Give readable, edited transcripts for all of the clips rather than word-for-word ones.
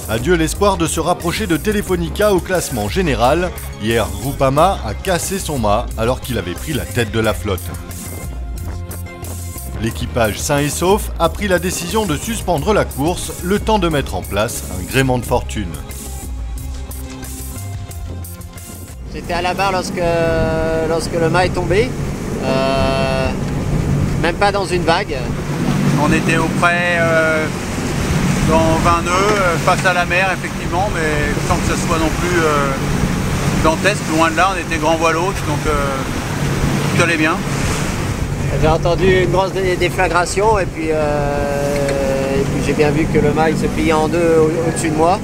Adieu l'espoir de se rapprocher de Telefonica au classement général. Hier, Groupama a cassé son mât alors qu'il avait pris la tête de la flotte. L'équipage sain et sauf a pris la décision de suspendre la course, le temps de mettre en place un gréement de fortune. J'étais à la barre lorsque le mât est tombé, même pas dans une vague. On était auprès dans 20 nœuds, face à la mer effectivement, mais sans que ce soit non plus dantesque, loin de là, on était grand voile haute, donc tout allait bien. J'ai entendu une grosse déflagration et puis j'ai bien vu que le mât il se pliait en deux au-dessus de moi.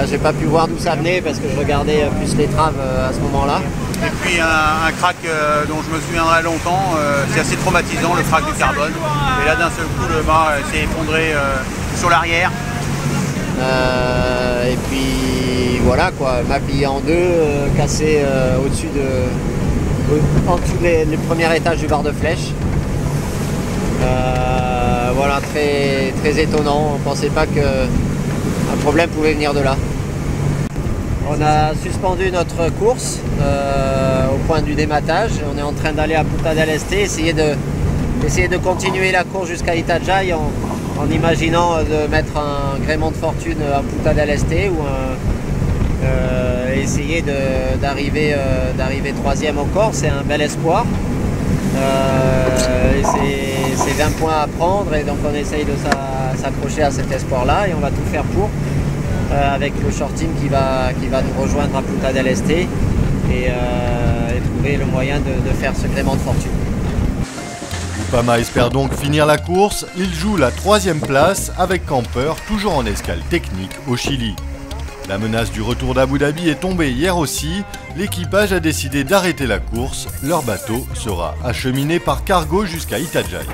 J'ai pas pu voir d'où ça venait parce que je regardais plus les traves à ce moment-là. Et puis un crack dont je me souviendrai longtemps, c'est assez traumatisant, le crack du carbone. Et là d'un seul coup le mât s'est effondré sur l'arrière. Et puis voilà quoi, mât plié en deux, cassé au-dessus en dessous du premier étage du bar de flèche. Voilà, très, très étonnant, on ne pensait pas qu'un problème pouvait venir de là. On a suspendu notre course au point du dématage. On est en train d'aller à Punta del Este, essayer de continuer la course jusqu'à Itajaí en imaginant de mettre un gréement de fortune à Punta del Este ou essayer d'arriver troisième encore. C'est un bel espoir. C'est 20 points à prendre et donc on essaye de s'accrocher à cet espoir-là et on va tout faire pour. Avec le short team qui va nous rejoindre à Punta del Este et trouver le moyen de faire ce gréement de fortune. Groupama espère donc finir la course. Il joue la 3e place avec Camper, toujours en escale technique au Chili. La menace du retour d'Abu Dhabi est tombée hier aussi. L'équipage a décidé d'arrêter la course. Leur bateau sera acheminé par cargo jusqu'à Itajaí.